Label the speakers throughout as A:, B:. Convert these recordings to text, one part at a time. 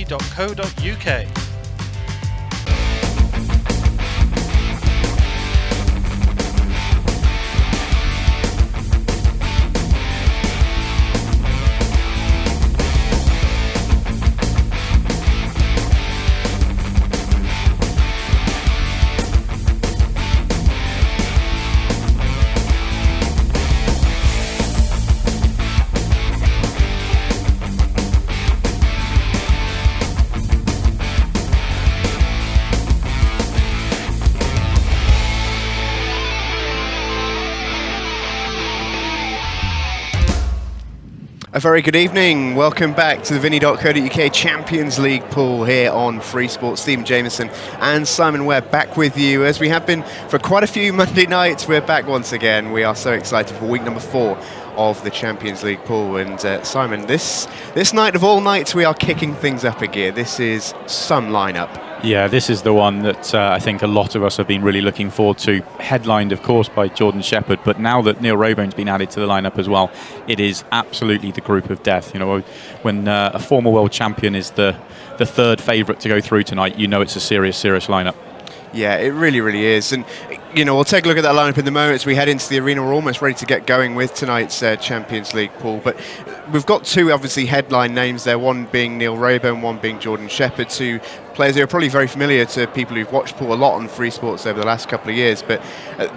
A: vinny.co.uk.
B: A very good evening. Welcome back to the vinny.co.uk Champions League pool here on Free Sports. Stephen Jameson and Simon Webb back with you as we have been for quite a few Monday nights. We're back once again. We are so excited for week number 4 of the Champions League pool. And Simon, this night of all nights, we are kicking things up a gear. This is some lineup.
C: Yeah, this is the one that I think a lot of us have been really looking forward to, headlined of course by Jordan Shepherd, but now that Neil Raybone's been added to the lineup as well, it is absolutely the group of death. You know, when a former world champion is the third favourite to go through tonight, you know it's a serious lineup.
B: Yeah, it really, really is. And, you know, we'll take a look at that lineup in the moment as we head into the arena. We're almost ready to get going with tonight's Champions League pool. But we've got two, obviously, headline names there, one being Neil Raybone, one being Jordan Shepherd, two players who are probably very familiar to people who've watched pool a lot on Free Sports over the last couple of years. But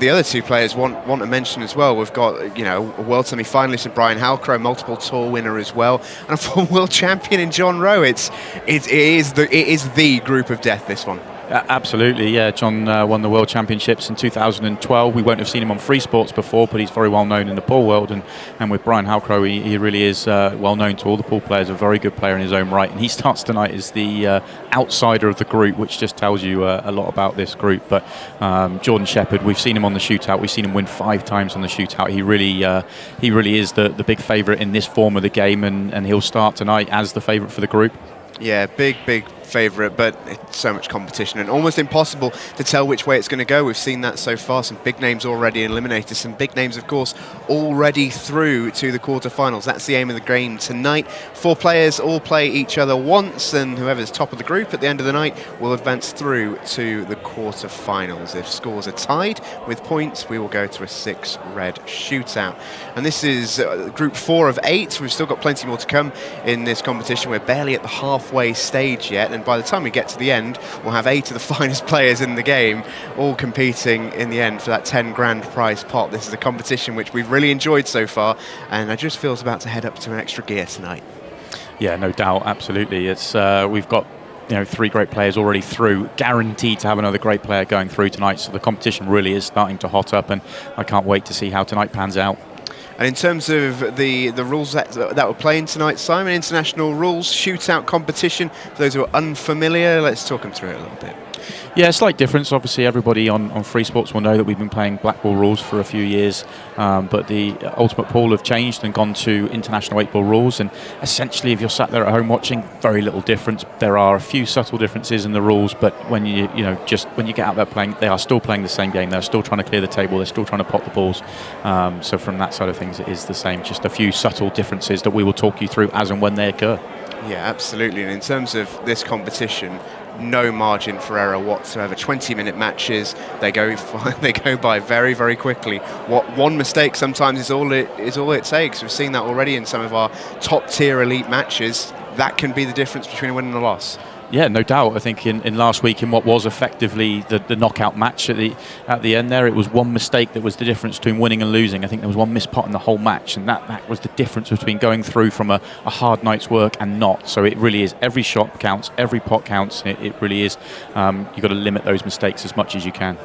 B: the other two players want to mention as well. We've got, you know, a world semi-finalist in Brian Halcrow, multiple tour winner as well, and a former world champion in John Rowe. It is the group of death, this one.
C: Absolutely, yeah. John won the World Championships in 2012. We won't have seen him on Free Sports before, but he's very well known in the pool world. And with Brian Halcrow, he really is well known to all the pool players, a very good player in his own right. And he starts tonight as the outsider of the group, which just tells you a lot about this group. But Jordan Shepherd, we've seen him on the shootout. We've seen him win 5 times on the shootout. He really is the big favourite in this form of the game, and he'll start tonight as the favourite for the group.
B: Yeah, big favourite, but it's so much competition and almost impossible to tell which way it's going to go. We've seen that so far. Some big names already eliminated, some big names, of course, already through to the quarterfinals. That's the aim of the game tonight. 4 players all play each other once, and whoever's top of the group at the end of the night will advance through to the quarterfinals. If scores are tied with points, we will go to a 6-red shootout. And this is group 4 of 8. We've still got plenty more to come in this competition. We're barely at the halfway stage yet, and by the time we get to the end, we'll have 8 of the finest players in the game all competing in the end for that 10 grand prize pot. This is a competition which we've really enjoyed so far, and I just feel it's about to head up to an extra gear tonight.
C: Yeah, no doubt, absolutely. It's we've got 3 great players already through, guaranteed to have another great player going through tonight, so the competition really is starting to hot up, and I can't wait to see how tonight pans out.
B: And in terms of the rules that we're playing tonight, Simon, international rules, shootout competition. For those who are unfamiliar, let's talk them through it a little bit.
C: Yeah, slight difference. Obviously, everybody on Free Sports will know that we've been playing black ball rules for a few years, but the Ultimate Pool have changed and gone to international 8-ball rules. And essentially, if you're sat there at home watching, very little difference. There are a few subtle differences in the rules, but when you get out there playing, they are still playing the same game. They're still trying to clear the table. They're still trying to pot the balls. So from that side of things, it is the same. Just a few subtle differences that we will talk you through as and when they occur.
B: Yeah, absolutely. And in terms of this competition, no margin for error whatsoever. 20-minute matches, they go by very, very quickly. One mistake sometimes is all it takes. We've seen that already in some of our top-tier elite matches. That can be the difference between a win and a loss.
C: Yeah, no doubt. I think in last week, in what was effectively the knockout match at the end there, it was one mistake that was the difference between winning and losing. I think there was one missed pot in the whole match, and that was the difference between going through from a hard night's work and not. So it really is, every shot counts, every pot counts. It really is. You've got to limit those mistakes as much as you can.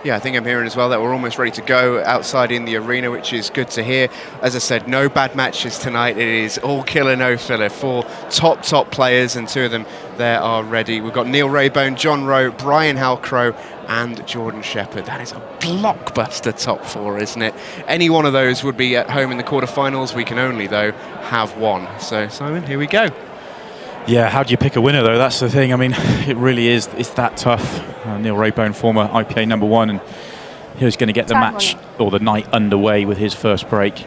B: Yeah, I think I'm hearing as well that we're almost ready to go outside in the arena, which is good to hear. As I said, no bad matches tonight. It is all killer, no filler. 4 top players, and 2 of them there are ready. We've got Neil Raybone, John Rowe, Brian Halcrow, and Jordan Shepherd. That is a blockbuster top 4, isn't it? Any one of those would be at home in the quarterfinals. We can only, though, have one. So, Simon, here we go.
C: Yeah, how do you pick a winner, though? That's the thing. I mean, it really is. It's that tough. Neil Raybone, former IPA #1, and he was going to get the match or the night underway with his first break.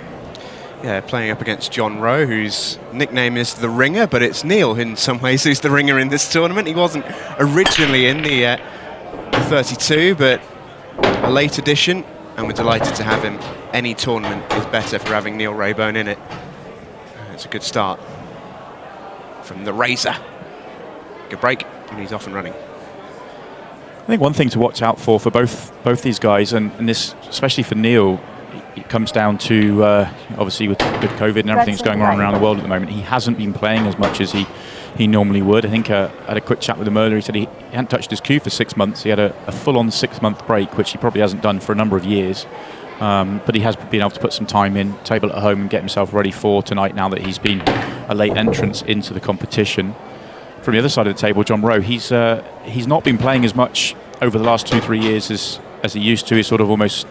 B: Yeah, playing up against John Rowe, whose nickname is the Ringer, but it's Neil in some ways who's the Ringer in this tournament. He wasn't originally in the 32, but a late addition, and we're delighted to have him. Any tournament is better for having Neil Raybone in it. It's a good start from the Razor. Good break, and he's off and running.
C: I think one thing to watch out for both these guys, and this especially for Neil, it comes down to obviously with COVID and everything that's going on around the world at the moment, he hasn't been playing as much as he normally would. I think I had a quick chat with him earlier. He said he hadn't touched his cue for 6 months. He had a full-on 6-month break, which he probably hasn't done for a number of years. But he has been able to put some time in, table at home, and get himself ready for tonight now that he's been a late entrance into the competition. From the other side of the table, John Rowe, he's not been playing as much over the last 2-3 years as he used to. He's sort of almost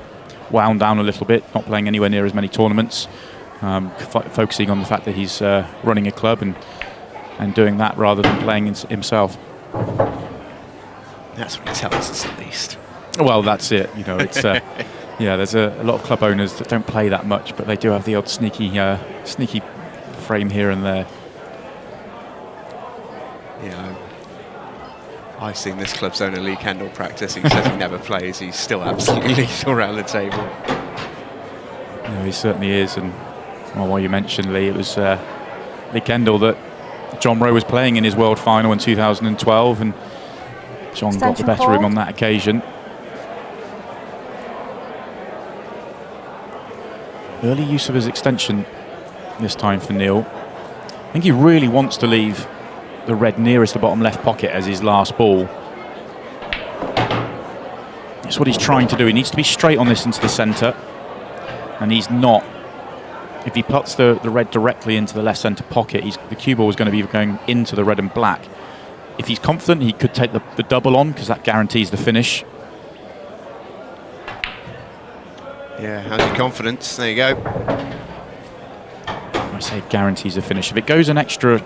C: wound down a little bit, not playing anywhere near as many tournaments, focusing on the fact that he's running a club and doing that rather than playing himself.
B: That's what he tells us, at least.
C: Well, that's it. You know, it's yeah. There's a lot of club owners that don't play that much, but they do have the odd sneaky frame here and there.
B: Yeah, I've seen this club's owner, Lee Kendall, practice. He says he never plays. He's still absolutely lethal around the table.
C: No, he certainly is. And well, while you mentioned Lee, it was Lee Kendall that John Rowe was playing in his world final in 2012, and John got the better of him on that occasion. Early use of his extension this time for Neil. I think he really wants to leave the red nearest the bottom left pocket as his last ball. That's what he's trying to do. He needs to be straight on this into the centre, and he's not. If he puts the red directly into the left centre pocket, the cue ball is going to be going into the red and black. If he's confident, he could take the double on, because that guarantees the finish.
B: Yeah, how's your confidence? There you go.
C: I say guarantees the finish. If it goes an extra,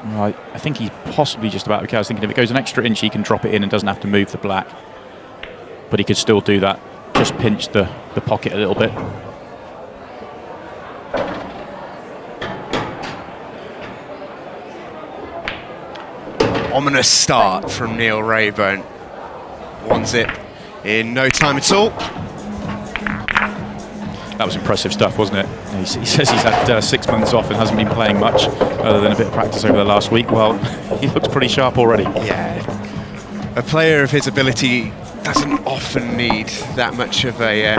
C: well, I think he's possibly just about okay. I was thinking if it goes an extra inch, he can drop it in and doesn't have to move the black. But he could still do that. Just pinch the pocket a little bit.
B: Ominous start from Neil Raybone. One zip in no time at all.
C: That was impressive stuff, wasn't it? He says he's had 6 months off and hasn't been playing much other than a bit of practice over the last week. Well, he looks pretty sharp already.
B: Yeah. A player of his ability doesn't often need that much of a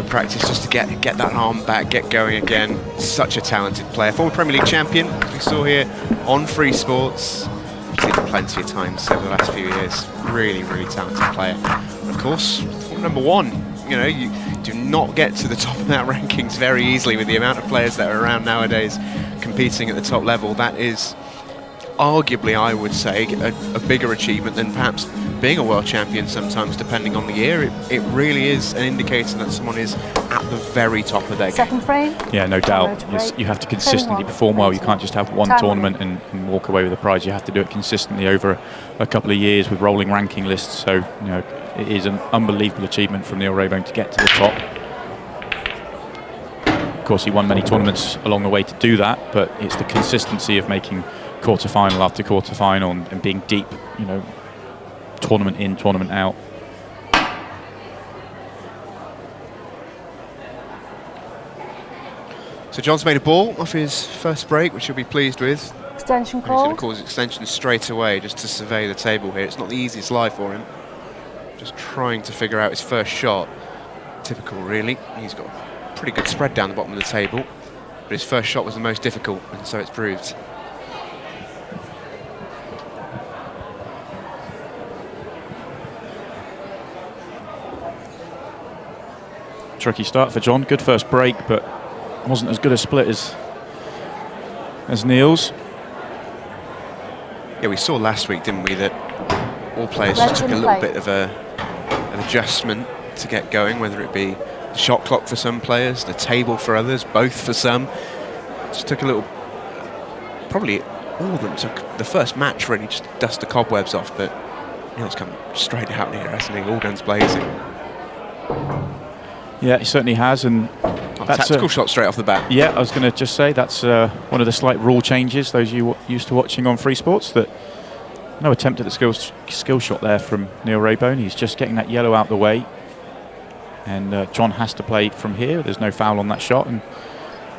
B: practice just to get that arm back, get going again. Such a talented player. Former Premier League champion, as we saw here on Free Sports. Seen him plenty of times over the last few years. Really, really talented player. And of course, number one. You know, you do not get to the top of that rankings very easily with the amount of players that are around nowadays competing at the top level. That is arguably, I would say, a bigger achievement than perhaps being a world champion sometimes, depending on the year. It really is an indicator that someone is at the very top of their game.
A: Second frame.
C: Yeah, no doubt. You have to consistently perform well. You can't just have one tournament and walk away with a prize. You have to do it consistently over a couple of years with rolling ranking lists. So, you know, it is an unbelievable achievement from Neil Raybone to get to the top. Of course, he won many tournaments along the way to do that, but it's the consistency of making quarter-final after quarter-final and being deep, you know, tournament in, tournament out.
B: So John's made a ball off his first break, which he'll be pleased with.
A: Extension
B: He's going
A: call.
B: to call his extension straight away just to survey the table here. It's not the easiest lie for him. Just trying to figure out his first shot. Typical, really. He's got a pretty good spread down the bottom of the table, but his first shot was the most difficult, and so it's proved.
C: Tricky start for John. Good first break, but wasn't as good a split as Neil's.
B: Yeah, we saw last week, didn't we, that all players just took a little bit of an adjustment to get going, whether it be the shot clock for some players, the table for others, both for some. Just took a little, probably all of them took the first match really just to dust the cobwebs off, but Neil's come straight out here, hasn't he? All guns blazing.
C: Yeah, he certainly has, and
B: Tactical shot straight off the bat.
C: Yeah, I was going to just say that's one of the slight rule changes, those you used to watching on Free Sports, that no attempt at the skill shot there from Neil Raybone. He's just getting that yellow out the way. And John has to play from here. There's no foul on that shot. And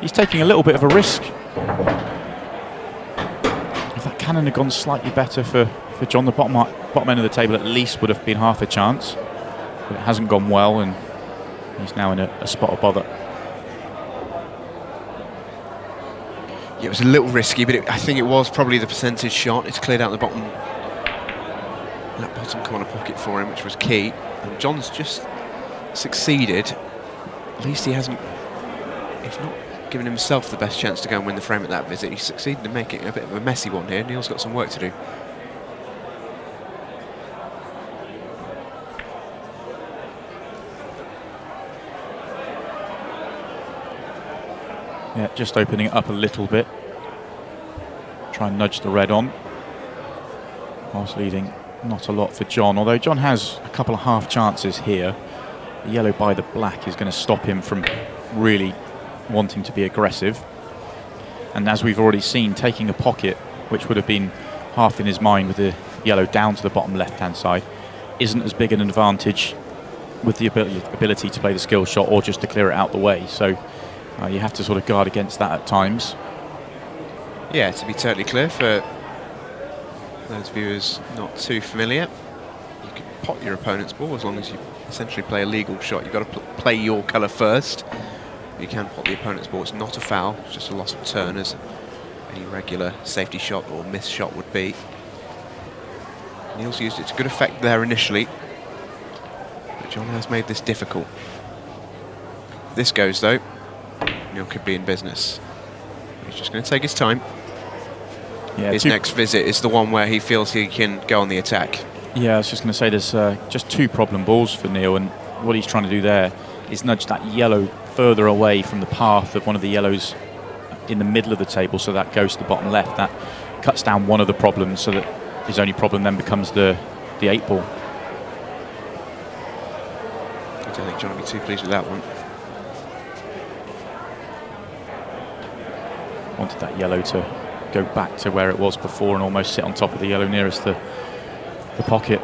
C: he's taking a little bit of a risk. If that cannon had gone slightly better for John, the bottom end of the table at least would have been half a chance. But it hasn't gone well, and he's now in a spot of bother.
B: Yeah, it was a little risky, but I think it was probably the percentage shot. It's cleared out the bottom corner pocket for him, which was key. And John's just succeeded. At least he hasn't, if not given himself the best chance to go and win the frame at that visit, he's succeeded in making it a bit of a messy one here. Neil's got some work to do.
C: Yeah, just opening it up a little bit. Try and nudge the red on. Whilst leaving not a lot for John, although John has a couple of half chances here. The yellow by the black is going to stop him from really wanting to be aggressive. And as we've already seen, taking a pocket, which would have been half in his mind with the yellow down to the bottom left-hand side, isn't as big an advantage with the ability to play the skill shot or just to clear it out the way. So you have to sort of guard against that at times.
B: Yeah, to be totally clear, for those viewers not too familiar, you can pot your opponent's ball as long as you essentially play a legal shot. You've got to play your colour first. You can pot the opponent's ball. It's not a foul, it's just a loss of turn, as any regular safety shot or miss shot would be. Neil's used it to good effect there initially, but John has made this difficult. If this goes though, Neil could be in business. He's just going to take his time.
C: Yeah,
B: his next visit is the one where he feels he can go on the attack.
C: Yeah, I was just going to say there's just two problem balls for Neil, and what he's trying to do there is nudge that yellow further away from the path of one of the yellows in the middle of the table, so that goes to the bottom left. That cuts down one of the problems, so that his only problem then becomes the 8 ball.
B: I don't think John will be too pleased with that one.
C: Wanted that yellow to go back to where it was before and almost sit on top of the yellow nearest the pocket.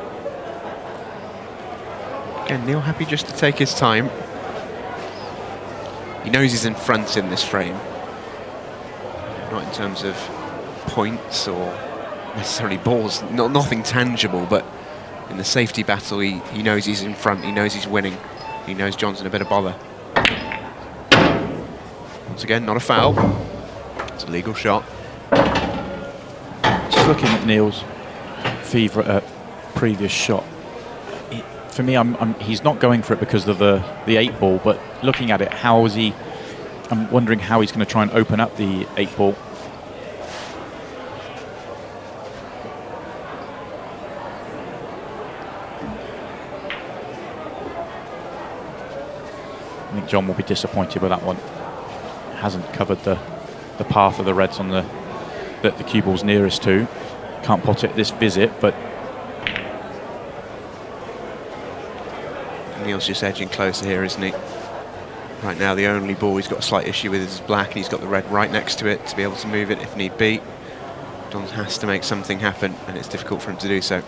B: Again, Neil happy just to take his time. He knows he's in front in this frame. Not in terms of points or necessarily balls, nothing tangible, but in the safety battle he knows he's in front, he knows he's winning. He knows John's in a bit of bother. Once again, not a foul. It's a legal shot.
C: Just looking at Neil's previous shot, for me, he's not going for it because of the 8 ball, but looking at it, I'm wondering how he's going to try and open up the 8 ball. I think John will be disappointed with that one. Hasn't covered the path of the reds on the cue ball's nearest to. Can't pot it this visit, but
B: Neil's just edging closer here, isn't he? Right now, the only ball he's got a slight issue with is black, and he's got the red right next to it to be able to move it if need be. John has to make something happen, and it's difficult for him to do so.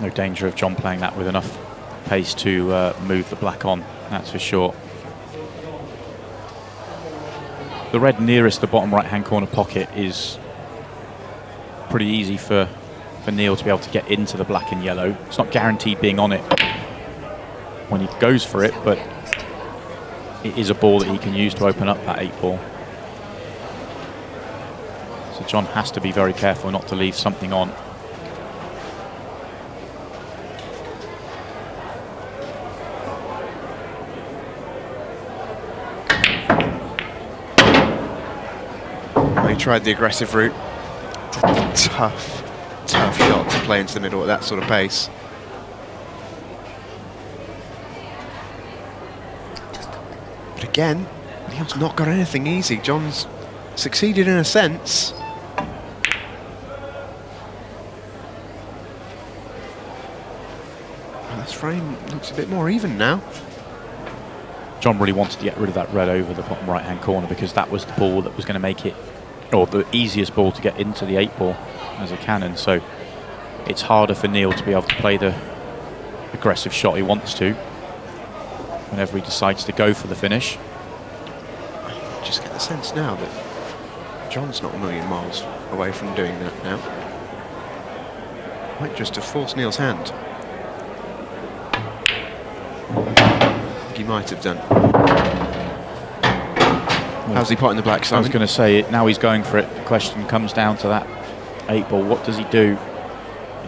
C: No danger of John playing that with enough pace to move the black on, that's for sure. The red nearest the bottom right-hand corner pocket is pretty easy for Neil to be able to get into the black and yellow. It's not guaranteed being on it when he goes for it, but it is a ball that he can use to open up that 8 ball. So John has to be very careful not to leave something on.
B: He tried the aggressive route. Tough shot to play into the middle at that sort of pace. But again, Neil's not got anything easy. John's succeeded in a sense. frame looks a bit more even now.
C: John really wanted to get rid of that red over the bottom right-hand corner because that was the ball that was going to make it, or the easiest ball to get into the 8-ball as a cannon. So it's harder for Neil to be able to play the aggressive shot he wants to whenever he decides to go for the finish.
B: I just get the sense now that John's not a million miles away from doing that now. Might just have forced Neil's hand. I think he might have done. How's he potting the black, Simon?
C: I was going to say, now he's going for it. The question comes down to that 8-ball. What does he do?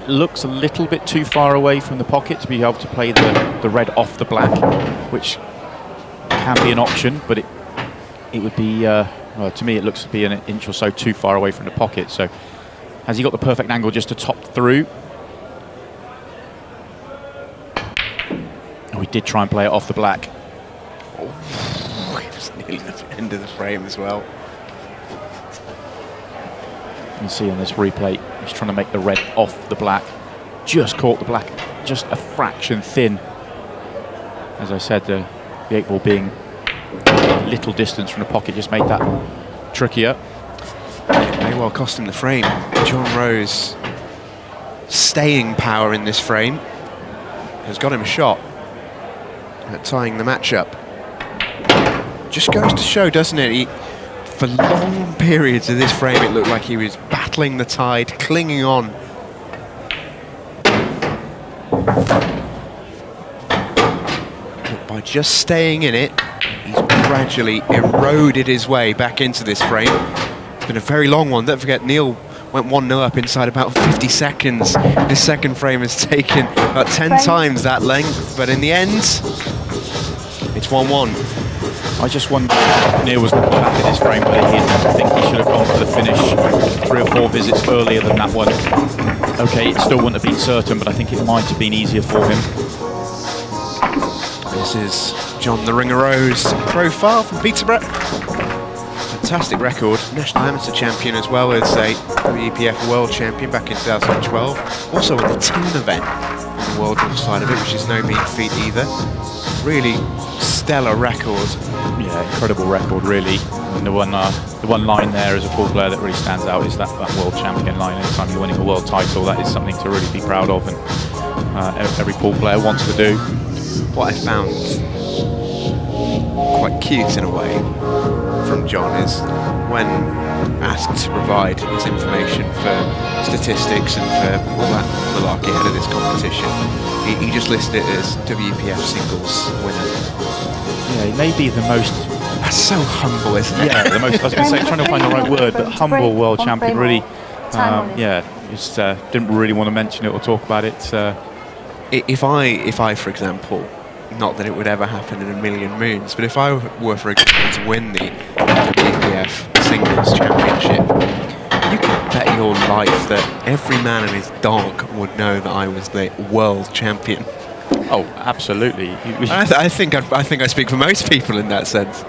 C: It looks a little bit too far away from the pocket to be able to play the red off the black, which can be an option, but it would be, well, to me it looks to be an inch or so too far away from the pocket. So has he got the perfect angle just to top through? Oh, he did try and play it off the black.
B: Oh, it was nearly the end of the frame as well.
C: You can see on this replay, he's trying to make the red off the black. Just caught the black just a fraction thin. As I said, the 8-ball being a little distance from the pocket just made that trickier.
B: It may well cost him the frame. John Rowe's staying power in this frame has got him a shot at tying the match up. Just goes to show, doesn't it? For long periods of this frame, it looked like he was battling the tide, clinging on. But by just staying in it, he's gradually eroded his way back into this frame. It's been a very long one. Don't forget, Neil went 1-0 up inside about 50 seconds. This second frame has taken about 10 times that length, but in the end, it's 1-1.
C: I just wonder if Neil was looking back at his frame where he didn't. I think he should have gone for the finish 3 or 4 visits earlier than that one. Okay, it still wouldn't have been certain, but I think it might have been easier for him.
B: This is John the Ringer Rowe's profile from Peterborough. Fantastic record, national amateur champion as well as a W.E.P.F world champion back in 2012. Also on the team event on the world side of it, which is no mean feat either. Really stellar record.
C: Yeah, incredible record, really. And the one line there as a pool player that really stands out is that world champion line. Anytime you're winning a world title, that is something to really be proud of, and every pool player wants to do.
B: What I found quite cute in a way from John is when asked to provide his information for statistics and for all that malarkey ahead of this competition, he just listed it as W.E.P.F singles winner.
C: Yeah, he may be the most...
B: That's so humble, isn't it?
C: Yeah, the most, I was going to say, trying to find the right word, but humble world champion, really. Yeah, just didn't really want to mention it or talk about it.
B: If I, for example, not that it would ever happen in a million moons, but if I were, for example, to win the W.E.P.F singles championship, you could bet your life that every man in his dog would know that I was the world champion.
C: Oh, absolutely.
B: I think I speak for most people in that sense.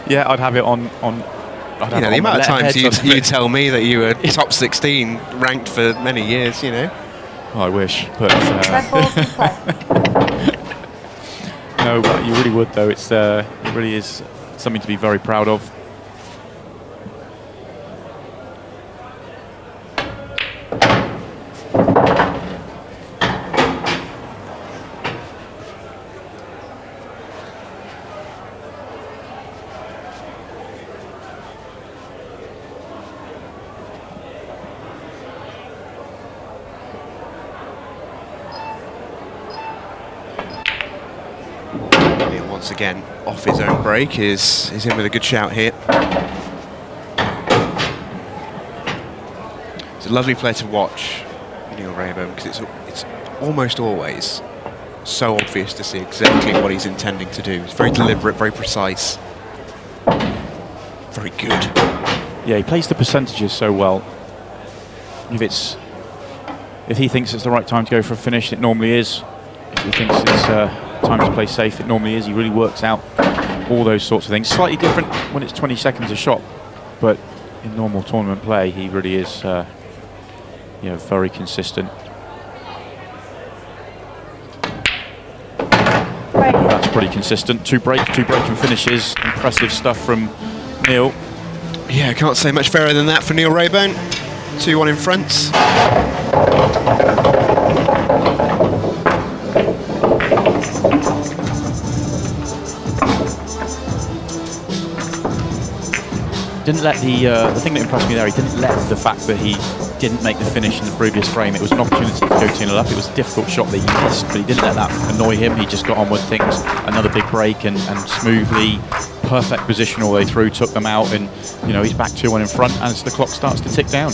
C: Yeah, I'd have it on.
B: You know, the amount of times you tell me that you were top 16 ranked for many years, you know.
C: Oh, I wish, but no, but you really would, though. It really is something to be very proud of.
B: Once again, off his own break, is in with a good shout here. It's a lovely player to watch, Neil Raybone, because it's almost always so obvious to see exactly what he's intending to do. It's very deliberate, very precise, very good.
C: Yeah, he plays the percentages so well. If he thinks it's the right time to go for a finish, it normally is. If he thinks it's time to play safe, it normally is. He really works out all those sorts of things. Slightly different when it's 20 seconds a shot, but in normal tournament play, he really is very consistent. pretty consistent. Two breaking finishes. Impressive stuff from Neil.
B: Yeah, can't say much fairer than that for Neil Raybone. 2-1 in front.
C: Didn't let the thing that impressed me there, he didn't let the fact that he didn't make the finish in the previous frame. It was an opportunity to go 2-0 up. It was a difficult shot that he missed, but he didn't let that annoy him. He just got on with things. Another big break and smoothly, perfect position all the way through, took them out, and he's back 2-1 in front as the clock starts to tick down.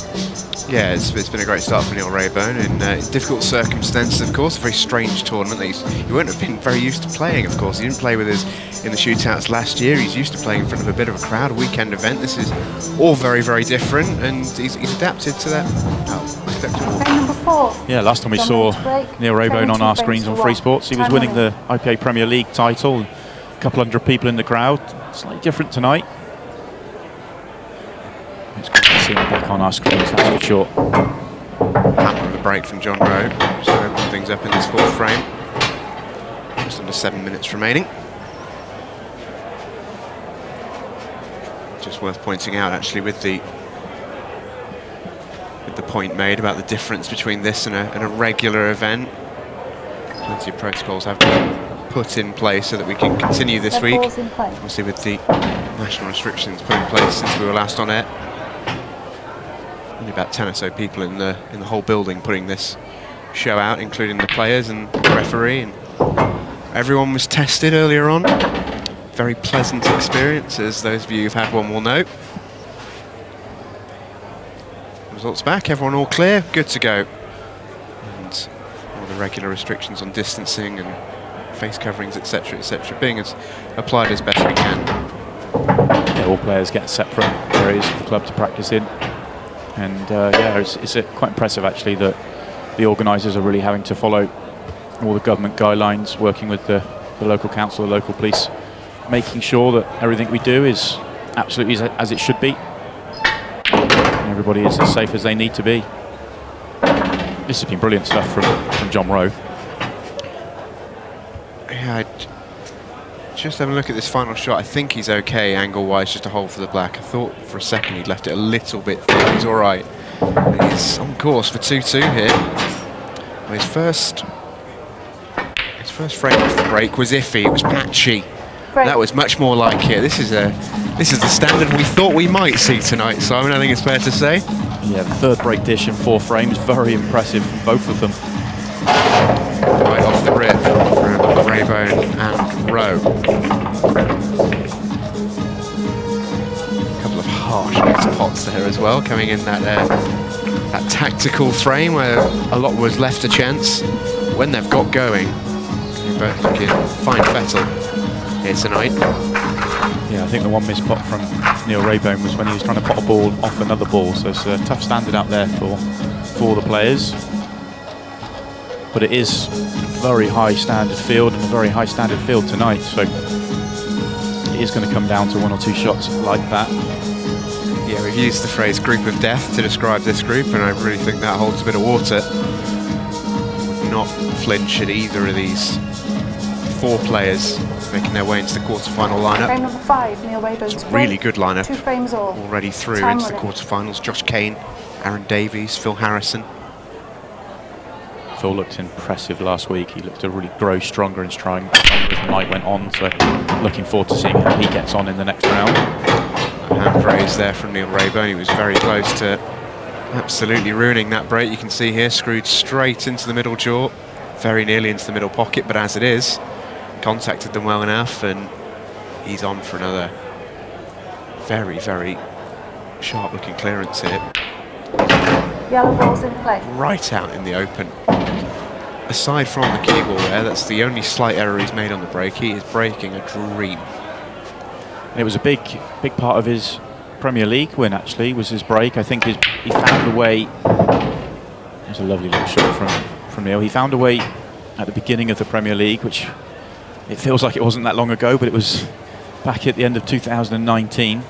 C: Yeah,
B: it's been a great start for Neil Raybone in difficult circumstances, of course. A very strange tournament that he wouldn't have been very used to playing, of course. He didn't play with us in the shootouts last year. He's used to playing in front of a bit of a crowd, a weekend event. This is all very, very different, and he's adapted to that.
A: Number 4.
C: Yeah, last time we saw Neil Raybone on our screens on Free Sports, he was winning the IPA Premier League title. A couple hundred people in the crowd. Slightly different tonight. It's good to see him back on our screens, that's for sure.
B: Hammer of a break from John Rowe, so open things up in this fourth frame. Just under 7 minutes remaining. Just worth pointing out, actually, with the point made about the difference between this and a regular event. Plenty of protocols have been put in place so that we can continue this week. Obviously, with the national restrictions put in place since we were last on air. Only about 10 or so people in the whole building putting this show out, including the players and the referee. And everyone was tested earlier on. Very pleasant experience, as those of you who've had one will know. Results back, everyone all clear, good to go. And all the regular restrictions on distancing and face coverings, etc., being as applied as best we can.
C: Yeah, all players get separate areas of the club to practice in. And yeah, it's quite impressive actually that the organisers are really having to follow all the government guidelines, working with the local council, the local police, making sure that everything we do is absolutely as it should be. And everybody is as safe as they need to be. This has been brilliant stuff from John Rowe.
B: Yeah, just having a look at this final shot, I think he's okay angle-wise, just a hold for the black. I thought for a second he'd left it a little bit thick. He's all right. He's on course for 2-2 here. Well, his first frame off the break was iffy. It was patchy. That was much more like it. This is the standard we thought we might see tonight, Simon. I think it's fair to say.
C: Yeah, the third break dish in 4 frames, very impressive from both of them.
B: Right off the rip from Raybone and Rowe. A couple of harsh mixed pots there as well, coming in that tactical frame where a lot was left to chance. When they've got going, they're both looking fine fettle here tonight.
C: Yeah, I think the one missed pot from Neil Raybone was when he was trying to pot a ball off another ball, so it's a tough standard out there for the players. But it is a very high standard field and a very high standard field tonight, so it is going to come down to 1 or 2 shots like that.
B: Yeah, we've used the phrase group of death to describe this group, and I really think that holds a bit of water. Would not flinch at either of these 4 players making their way into the quarter-final lineup.
A: Frame number 5, Neil Raybone's
B: It's a really good lineup.
A: 2 frames all.
B: Already through into the quarter-finals. Josh Kane, Aaron Davies, Phil Harrison.
C: Phil looked impressive last week. He looked to really grow stronger and stronger as the night went on, so looking forward to seeing how he gets on in the next round.
B: Hand praise there from Neil Raybone. He was very close to absolutely ruining that break. You can see here, screwed straight into the middle jaw, very nearly into the middle pocket, but as it is, contacted them well enough, and he's on for another very, very sharp-looking clearance here.
A: Yellow balls in play.
B: Right out in the open. Aside from the cue ball there, that's the only slight error he's made on the break. He is breaking a dream.
C: And it was a big part of his Premier League win, actually, was his break. I think he found a way. It was a lovely little shot from Neil. He found a way at the beginning of the Premier League, which it feels like it wasn't that long ago, but it was back at the end of 2019.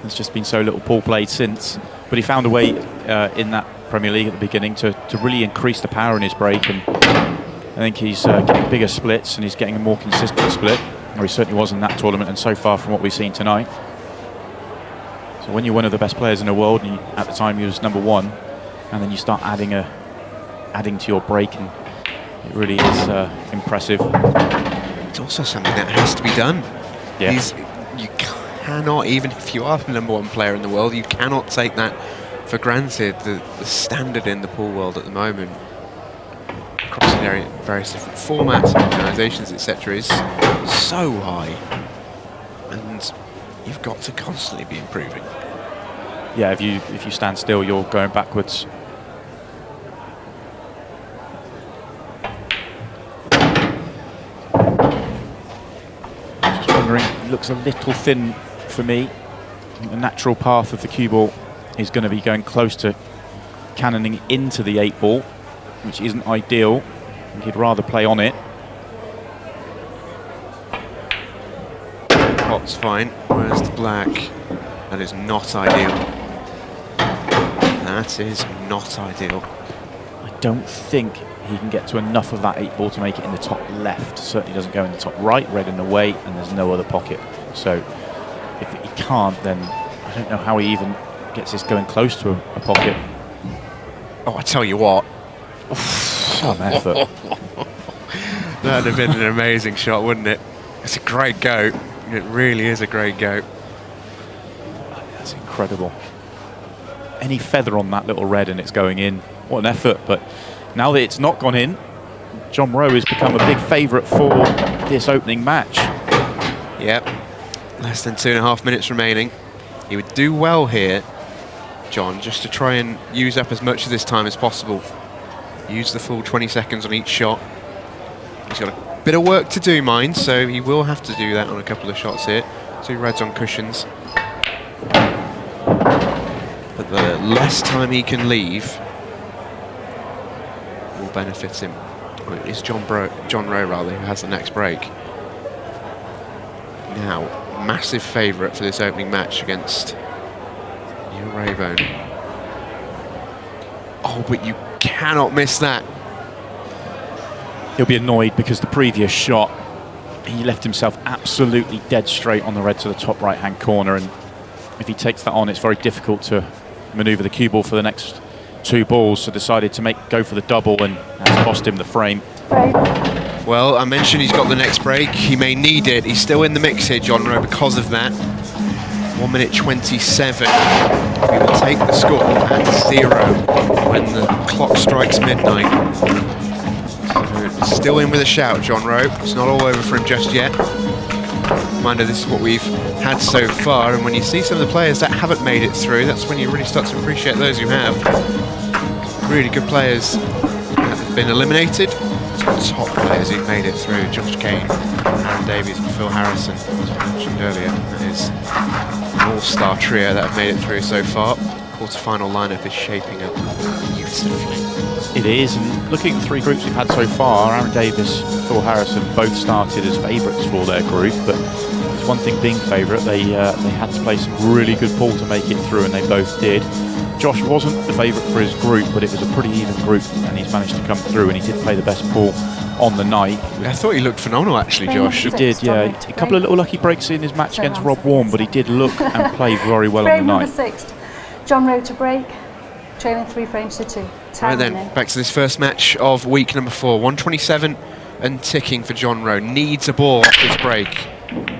C: There's just been so little pool played since. But he found a way in that Premier League at the beginning to really increase the power in his break, and think he's getting bigger splits and he's getting a more consistent split, or he certainly was in that tournament and so far from what we've seen tonight. So when you're one of the best players in the world, and at the time he was #1, and then you start adding to your break, and it really is impressive.
B: It's also something that has to be done.
C: Yeah.
B: You cannot, even if you are the #1 player in the world, you cannot take that for granted. The standard in the pool world at the moment, across various different formats, organisations, etc., is so high, and you've got to constantly be improving.
C: Yeah, if you stand still, you're going backwards. Just wondering, it looks a little thin for me. I think the natural path of the cue ball is going to be going close to cannoning into the 8 ball, which isn't ideal. I think he'd rather play on it.
B: Pot's fine. Where's the black? That is not ideal. That is not ideal.
C: I don't think he can get to enough of that 8 ball to make it in the top left. Certainly doesn't go in the top right. Red in the way, and there's no other pocket. So if he can't, then I don't know how he even gets this going close to a pocket.
B: Oh, I tell you what.
C: Some effort.
B: That'd have been an amazing shot, wouldn't it? It's a great go. It really is a great go.
C: That's incredible. Any feather on that little red and it's going in. What an effort. But now that it's not gone in, John Rowe has become a big favourite for this opening match.
B: Yep. Less than 2.5 minutes remaining. He would do well here, John, just to try and use up as much of this time as possible. Use the full 20 seconds on each shot. He's got a bit of work to do, mind, so he will have to do that on a couple of shots here. 2 reds on cushions. But the less time he can leave will benefit him. Well, it's John Rowe, who has the next break. Now, massive favourite for this opening match against Raybone. Oh, but you cannot miss that.
C: He'll be annoyed because the previous shot, he left himself absolutely dead straight on the red to the top right-hand corner, and if he takes that on, it's very difficult to manoeuvre the cue ball for the next 2 balls, so decided to go for the double, and that's cost him the frame.
B: Well, I mentioned he's got the next break. He may need it. He's still in the mix here, John Rowe, because of that. 1 minute 27. We will take the score at 0 when the clock strikes midnight. So still in with a shout, John Rowe. It's not all over for him just yet. Reminder, this is what we've had so far, and when you see some of the players that haven't made it through, that's when you really start to appreciate those who have. Really good players that have been eliminated. Top players who've made it through: Josh Kane, Aaron Davies and Phil Harrison, as I mentioned earlier. That is an all-star trio that have made it through so far. Quarter-final lineup is shaping up beautifully.
C: It is, and looking at the 3 groups we've had so far, Aaron Davies, Phil Harrison both started as favourites for their group, but it's one thing being favourite, they had to play some really good pool to make it through, and they both did. Josh wasn't the favourite for his group, but it was a pretty even group, and he's managed to come through, and he did play the best pool on the night.
B: I thought he looked phenomenal, actually, Josh.
C: He did, yeah. A couple of little lucky breaks in his match against Rob Warren, but he did look and play very well on the night.
A: Frame number 6, John Rowe to break, trailing 3 frames to 2.
B: Right then, back to this first match of week number 4. 127 and ticking for John Rowe. Needs a ball off this break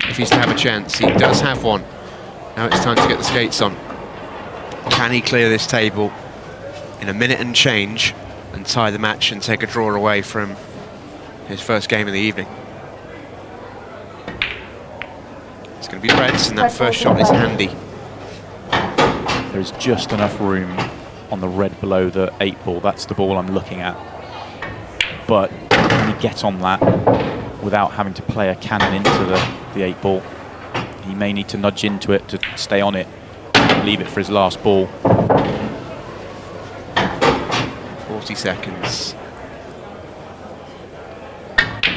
B: if he's to have a chance. He does have one. Now it's time to get the skates on. Can he clear this table in a minute and change and tie the match and take a draw away from his first game of the evening? It's going to be reds, and that first shot is handy.
C: There's just enough room on the red below the 8 ball. That's the ball I'm looking at. But can he get on that without having to play a cannon into the 8 ball? He may need to nudge into it to stay on it, leave it for his last ball.
B: 40 seconds.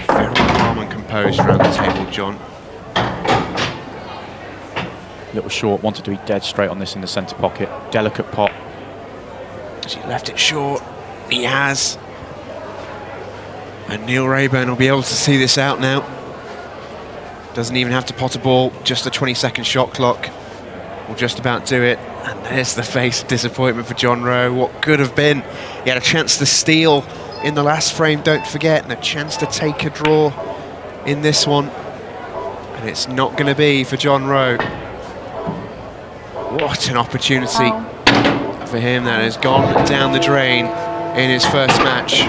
B: Very calm and composed around the table, John.
C: Little short, wanted to be dead straight on this in the centre pocket. Delicate pot.
B: He left it short. He has. And Neil Raybone will be able to see this out now. Doesn't even have to pot a ball, just a 20-second shot clock will just about do it. And there's the face of disappointment for John Rowe. What could have been. He had a chance to steal in the last frame, don't forget, and a chance to take a draw in this one. And it's not going to be for John Rowe. What an opportunity for him that has gone down the drain in his first match.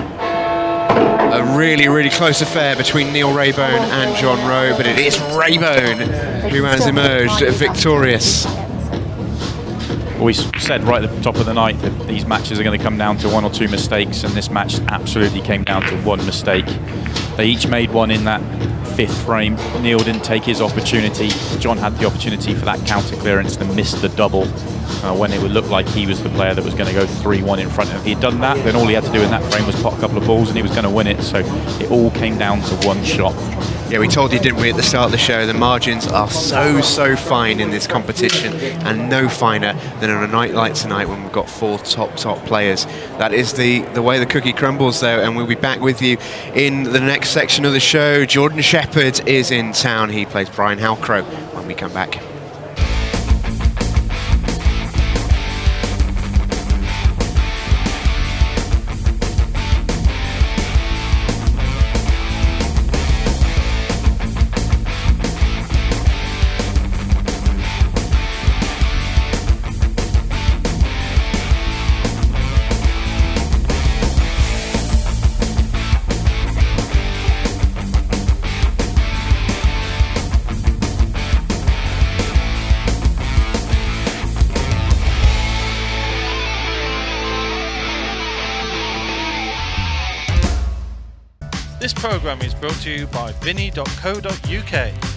B: A really, really close affair between Neil Raybone and John Rowe, but it is Raybone who has emerged victorious.
C: We said right at the top of the night that these matches are going to come down to one or two mistakes, and this match absolutely came down to one mistake. They each made one in that fifth frame. Neil didn't take his opportunity. John had the opportunity for that counter clearance and missed the double when it would look like he was the player that was going to go 3-1 in front of him. If he'd done that, then all he had to do in that frame was pot a couple of balls and he was going to win it. So it all came down to one shot.
B: Yeah, we told you, didn't we, at the start of the show, the margins are so fine in this competition, and no finer than on a night like tonight when we've got four top players. That is the way the cookie crumbles, though, and we'll be back with you in the next section of the show. Jordan Shepherd is in town. He plays Brian Halcrow when we come back.
D: This programme is brought to you by Vinny.co.uk.